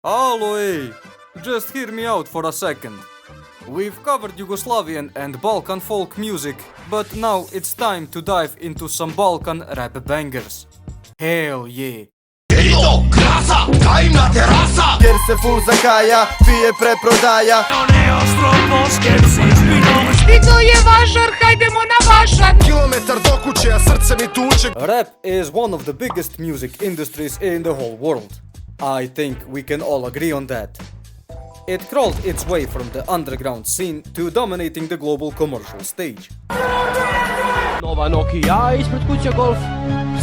Alloy! Just hear me out for a second. We've covered Yugoslavian and Balkan folk music, but now it's time to dive into some Balkan rap bangers. Hell yeah! Ito, klasa, tajna terasa. Jer se full zakaja, pije preprodaja. Ne ostro skepsis, I to je vašar, hajdemo na vašar. Kilometar do kuće, a srce mi tuče. Rap is one of the biggest music industries in the whole world. I think we can all agree on that. It crawled its way from the underground scene to dominating the global commercial stage. Nova Nokia, ispred kuće Golf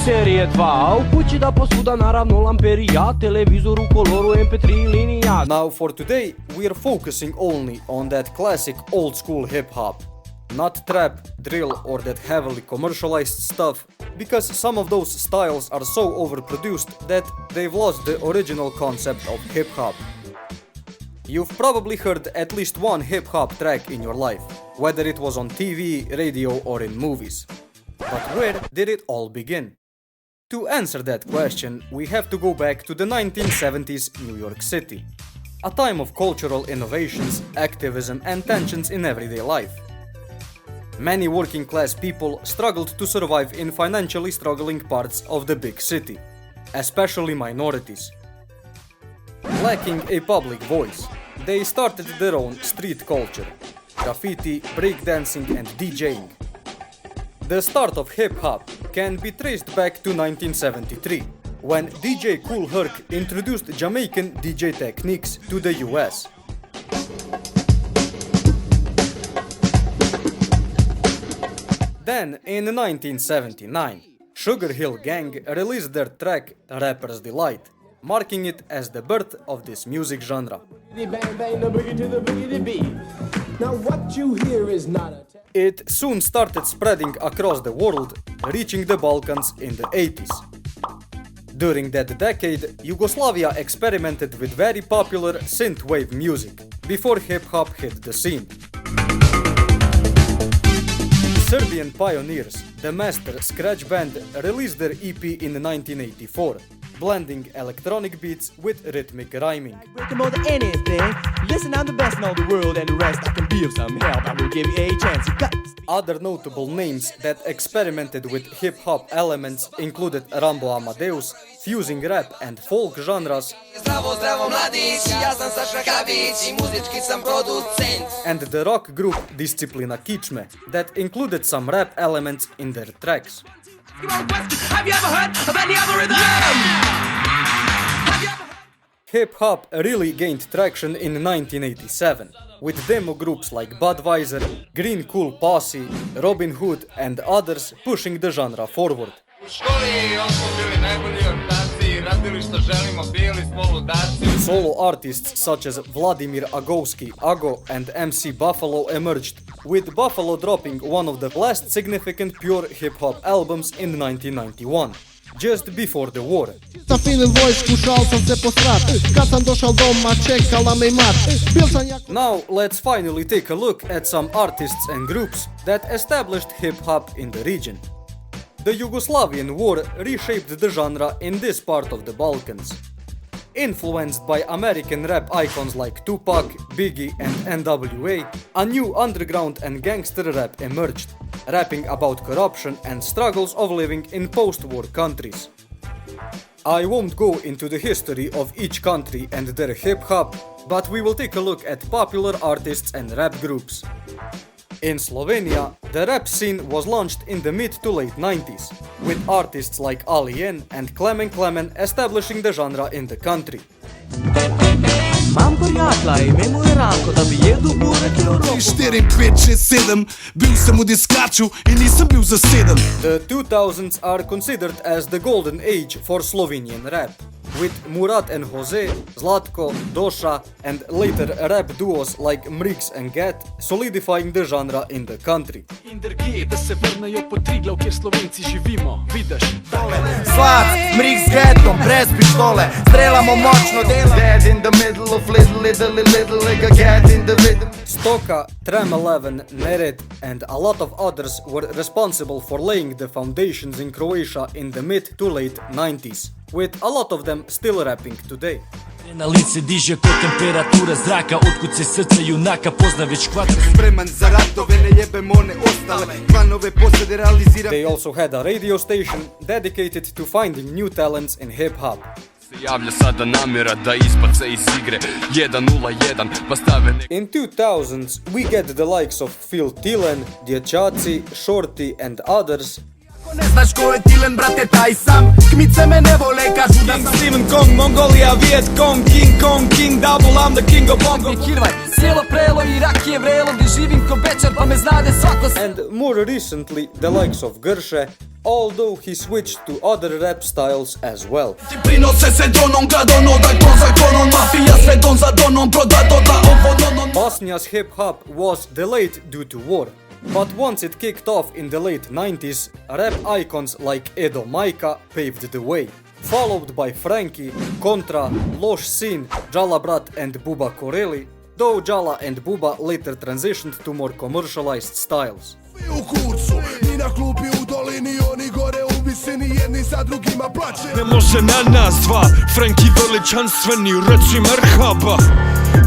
Serije 2, a u kući da posvuda naravno lamperija, televizor u koloru MP3 linija. Now for today, we are focusing only on that classic old school hip hop. Not trap, drill or that heavily commercialized stuff, because some of those styles are so overproduced that they've lost the original concept of hip hop. You've probably heard at least one hip hop track in your life, whether it was on TV, radio or in movies. But where did it all begin? To answer that question, we have to go back to the 1970s New York City, a time of cultural innovations, activism and tensions in everyday life. Many working class people struggled to survive in financially struggling parts of the big city, especially minorities. Lacking a public voice, they started their own street culture, graffiti, breakdancing and DJing. The start of hip-hop can be traced back to 1973, when DJ Kool Herc introduced Jamaican DJ techniques to the US. Then, in 1979, Sugar Hill Gang released their track Rapper's Delight, marking it as the birth of this music genre. Now what you hear is not a It soon started spreading across the world, reaching the Balkans in the 80s. During that decade, Yugoslavia experimented with very popular synthwave music, before hip-hop hit the scene. Serbian pioneers, the Master Scratch Band, released their EP in 1984, blending electronic beats with rhythmic rhyming. Break more than anything. Listen, I'm the best in all the world, and the rest I can be of some help. I will give you a chance. You got this. Other notable names that experimented with hip-hop elements included Rambo Amadeus, fusing rap and folk genres, Zdravo, zdravo mladić, ja sam Saša Kavić I muzički sam producent. and the rock group Disciplina Kičme, that included some rap elements in their tracks. Have you ever heard of any other rhythm? Hip-hop really gained traction in 1987, with demo groups like Budweiser, Green Cool Posse, Robin Hood and others pushing the genre forward. U školi on smo bili najbolji ortaci, radili što želimo, bili smo ludaci. Solo artists such as Vladimir Agowski, Ago and MC Buffalo emerged, with Buffalo dropping one of the last significant pure hip-hop albums in 1991, just before the war. Sa finim vojsku šal sam se posrat. Kad sam došao doma čekala me i mat. Bil sam jako... Now let's finally take a look at some artists and groups that established hip-hop in the region. The Yugoslavian war reshaped the genre in this part of the Balkans. Influenced by American rap icons like Tupac, Biggie and NWA, a new underground and gangster rap emerged, rapping about corruption and struggles of living in post-war countries. I won't go into the history of each country and their hip-hop, but we will take a look at popular artists and rap groups. In Slovenia, the rap scene was launched in the mid to late 90s, with artists like Alien and Klemen establishing the genre in the country. Mam prijatelja, ime mu je Ranko, da bi jedu burek i oroku. 4, 5, 6, 7 Bil sam u diskaču I nisam bil za 7. The 2000s are considered as the golden age for Slovenian rap, with Murat and Jose, Zlatko, Doša and later rap duos like Mrix and Get solidifying the genre in the country. Indrgi, da se vrnejo po Triglav, kjer Slovenci živimo, vidiš, Slac, mrik s getom, brez pištole. Strelamo močno delo. Dead in the middle of little, little, little, like a cat in the rhythm. Stoka, Tram 11, Nered, and a lot of others were responsible for laying the foundations in Croatia in the mid to late 90s, with a lot of them still rapping today. Na lice diže ko temperatura zraka, otkud se srce junaka pozna već kvadrat. Spreman za ratove, ne jebem one ostale planove posade realiziram. They also had a radio station dedicated to finding new talents in hip-hop. Javlja sada namjera da ispace iz igre 1-0-1 pa stave In 2000s, we get the likes of Phil Tillen, Dječaci, Shorty and others. Ne znaš ko je Tilen, brate, taj sam. Kmice me ne vole, kažu da sam Steven Kong, Mongolia, Viet Cong, King Kong, King Double, I'm the king of bongo. Kirvaj, sjelo prelo i rakije vrelo, gdje živim ko Bečar pa me znade svako. And more recently, the likes of Grše, although he switched to other rap styles as well. Prinose se donom, gradono, da to zakonom. Mafija sve don za donom, proda doda ovo donom. Bosnia's hip-hop was delayed due to war. But once it kicked off in the late 90s, rap icons like Edo Majka paved the way, followed by Frankie, Kontra, Loš Sin, Jala Brat and Buba Koreli, though Jala and Buba later transitioned to more commercialized styles. U kurcu, ni na klupi u dolini, oni gore u visini, jedni za drugima plaće. Ne može na nas dva, Franki veličanstveni, reci merhaba.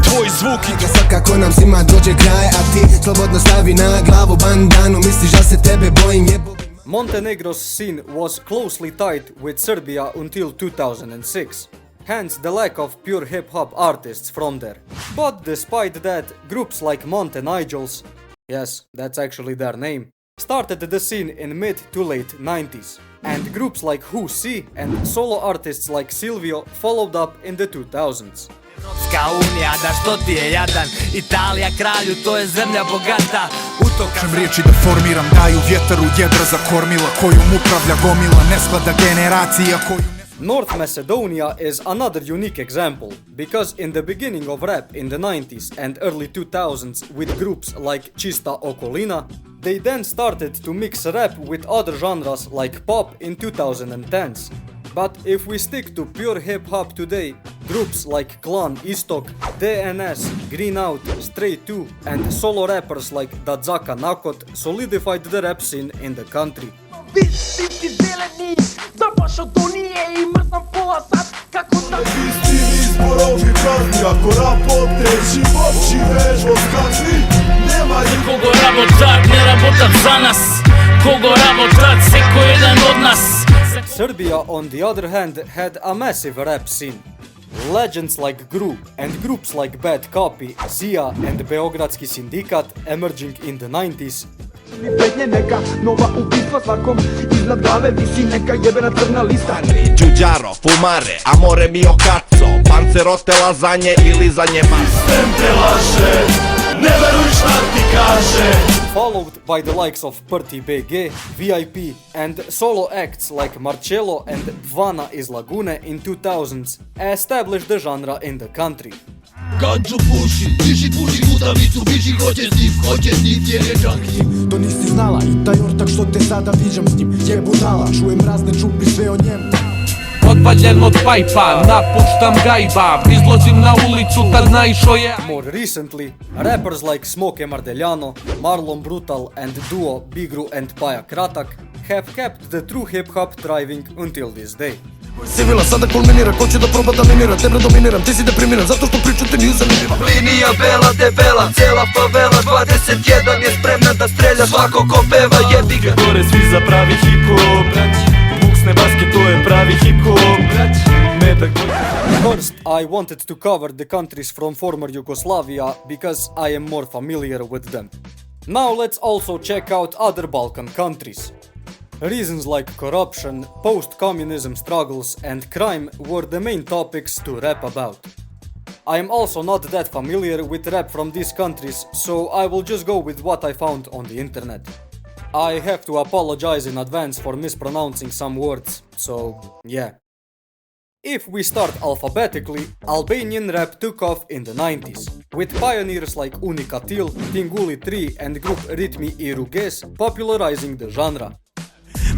Tvoj zvuk i Svakako nam svima dođe kraj, a ti slobodno stavi na glavu bandanu. Misliš da se tebe bojim, jebo. Montenegro's scene was closely tied with Serbia until 2006, hence the lack of pure hip-hop artists from there. But despite that, groups like Montenegros, yes, that's actually their name, started the scene in mid to late 90s, and groups like Who See and solo artists like Silvio followed up in the 2000s. Evropska unija, da što ti je jadan, Italija kralju, to je zemlja bogata. Kažem riječi da formiram, daju vjetar u jedra za kormila, kojom upravlja gomila, nesklada generacija koju... North Macedonia is another unique example, because in the beginning of rap in the 90s and early 2000s with groups like Čista Okolina, they then started to mix rap with other genres like pop in 2010s. But if we stick to pure hip-hop today, groups like Klan Istok, DNS, Green Out, Stray 2 and solo rappers like Dadzaka Nakot solidified the rap scene in the country. Biti zeleni, da baš to nije i mrzam pola sat, kako da... Isti izborov i prazni, ako rapoteći moći vežbo skakli, nema ih. Kogo rabotat, ne rabotat za nas, kogo rabotat, seko jedan od nas. Serbia, on the other hand, had a massive rap scene. Legends like Gru and groups like Bad Copy, Zia and Beogradski Sindikat emerging in the 90s. Prednje neka nova ubistva svakom iznad glave visi neka jebena crna lista. Đuđaro, fumare, amore mio cazzo, pancerote, lazanje ili zanje mas. Sem te laže, ne veruj šta ti kaže. Followed by the likes of Prti BG, VIP and solo acts like Marcello and Vana iz Lagune in 2000s established the genre in the country. Ganđu puši, puši putavicu, biži hoće s njim, jer je junkie. To nisi znala i taj ortak što te sada viđam s njim je budala, čujem razne čupi sve o njemu. Odvaljen od pajpa, napuštam gajba, izlazim na ulicu tad naišao je. More recently, rappers like Smoke Mardeljano, Marlon Brutal and duo Bigru and Paja Kratak have kept the true hip-hop thriving until this day. Sivila sada kulminira, ko će da proba da minira, tebe dominiram, ti si deprimiran, zato što priču ti nije zanimljiva. Linija bela, debela, cijela favela, 21 je spremna da strelja, svako ko peva jebi ga. Gore svi za pravi hip-hop, buksne baske, to je pravi hip-hop. First, I wanted to cover the countries from former Yugoslavia because I am more familiar with them. Now let's also check out other Balkan countries. Reasons like corruption, post-communism struggles and crime were the main topics to rap about. I am also not that familiar with rap from these countries, so I will just go with what I found on the internet. I have to apologize in advance for mispronouncing some words, so yeah. If we start alphabetically, Albanian rap took off in the 90s, with pioneers like Unikatil, Tinguli 3 and group Ritmi I Ruges popularizing the genre.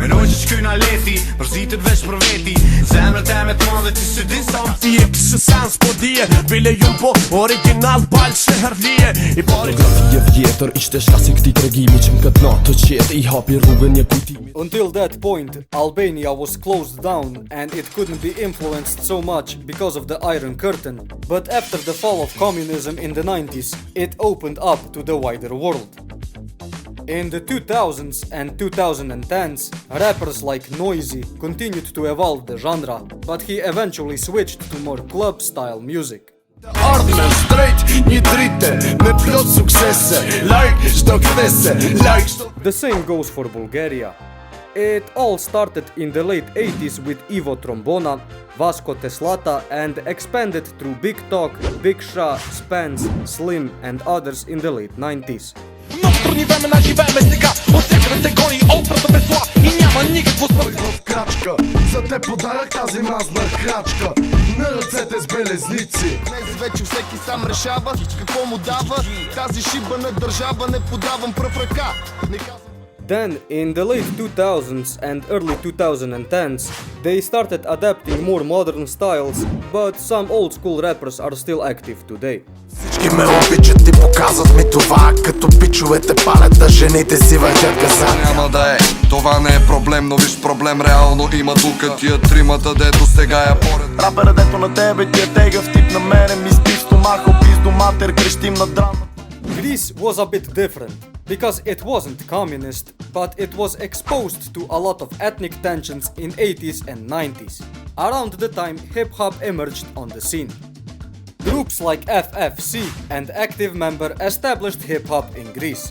Menoj që shkyn aleti, përzitet veç për veti. Zemrët e me t'ma dhe ti se disa. Ti e kishë sens po dije, bile jun po original bal që herlije. I pari Fotografie vjetër ishte shkasi këti tregimi që m'kët natë të qetë i hapi rrugën një kujtimi. Until that point, Albania was closed down and it couldn't be influenced so much because of the Iron Curtain. But after the fall of communism in the 90s, it opened up to the wider world. In the 2000s and 2010s, rappers like Noisy continued to evolve the genre, but he eventually switched to more club-style music. Ardhme shtrejt, një drite, me plot suksese. Like, shto kthese, like, shto... The same goes for Bulgaria. It all started in the late 80s with Ivo Trombona, Vasco Teslata and expanded through Big Talk, Big Sha, Spence, Slim and others in the late 90s. Нocturni времена живееме сега, от всякъде се гони опрата безла и няма никакво в крачка. За те подарък тази мазна крачка, на ръцете с белезници. Днес вече всеки сам решава какво му дава, тази шиба на държава не подавам пръв ръка. Then, in the late 2000s and early 2010s, they started adapting more modern styles, but some old school rappers are still active today. Всички ме обичат и показват ми това, като пичовете палят, а жените си въртят газа. Няма да е, това не е проблем, но виж проблем реално има тук тия тримата, дето сега я поред. Рапера дето на тебе ти е тегав тип на мене, ми спи в стомаха, пизду матер, крещим на драма. Greece was a bit different, because it wasn't communist, but it was exposed to a lot of ethnic tensions in 80s and 90s, around the time hip-hop emerged on the scene. Groups like FFC and Active Member established hip-hop in Greece.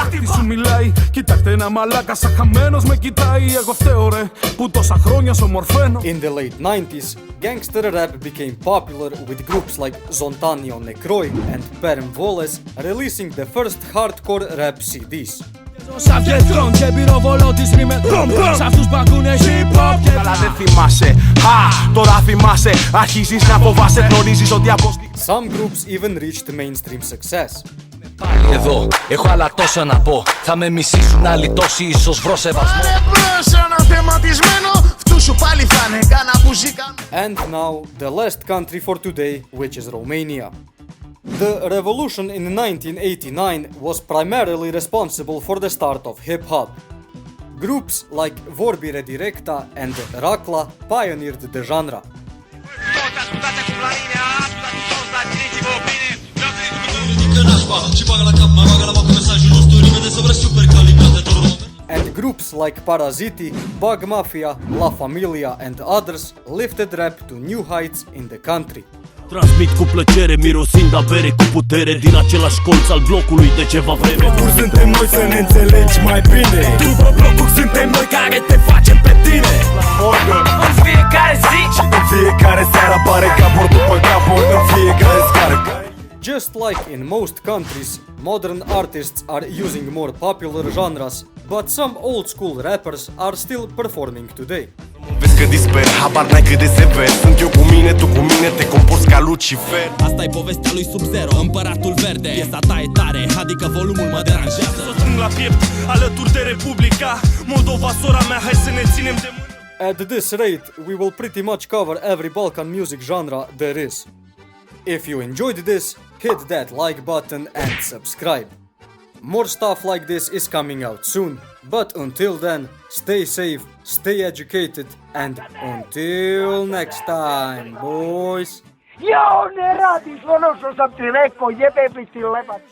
Τι σου μιλάει, κοιτάξτε ένα μαλάκα σαν χαμένος με κοιτάει. Εγώ φταίω ρε, που τόσα χρόνια σ' ομορφαίνω. In the late 90s, gangster rap became popular with groups like Zontanio Nekroi and Perm Voles releasing the first hardcore rap CDs. Σαν βιετρών και πυροβολώτης ρίμεν σ' αυτούς παγκούνε hip-hop. Καλά δεν θυμάσαι, τώρα θυμάσαι. Αρχίζεις να φοβάσαι, γνωρίζεις ότι Some groups even reached mainstream success. Εδώ, έχω άλλα τόσα να πω. Θα με μισήσουν άλλοι τόσοι, ίσως βρω σεβασμό. And now, the last country for today, which is Romania. The revolution in 1989 was primarily responsible for the start of hip-hop. Groups like Vorbire Directa and Rakla pioneered the genre. And groups like Paraziti, Bug Mafia, La Familia and others lifted rap to new heights in the country. Transmit cu plăcere, mirosind a bere cu putere din același colț al blocului de ceva vreme. Blocuri suntem noi să ne înțelegi mai bine. După blocuri suntem noi care te facem pe tine. În fiecare zi și în fiecare seară apare capuri după capuri în fiecare scară. Just like in most countries, modern artists are using more popular genres, but some old school rappers are still performing today. Vezi că disper, habar n-ai cât de sever. Sunt eu cu mine, tu cu mine, te comporți ca Lucifer. Asta-i povestea lui Sub-Zero, împăratul verde. Piesa ta e tare, adică volumul mă deranjează. Să strâng la piept, alături de Republica Moldova, sora mea, hai să ne ținem de mână. At this rate, we will pretty much cover every Balkan music genre there is. If you enjoyed this, hit that like button and subscribe. More stuff like this is coming out soon, but until then, stay safe, stay educated, and until next time, boys. Ja ne radiš ono što sam ti rekao, jebe bi ti lebac.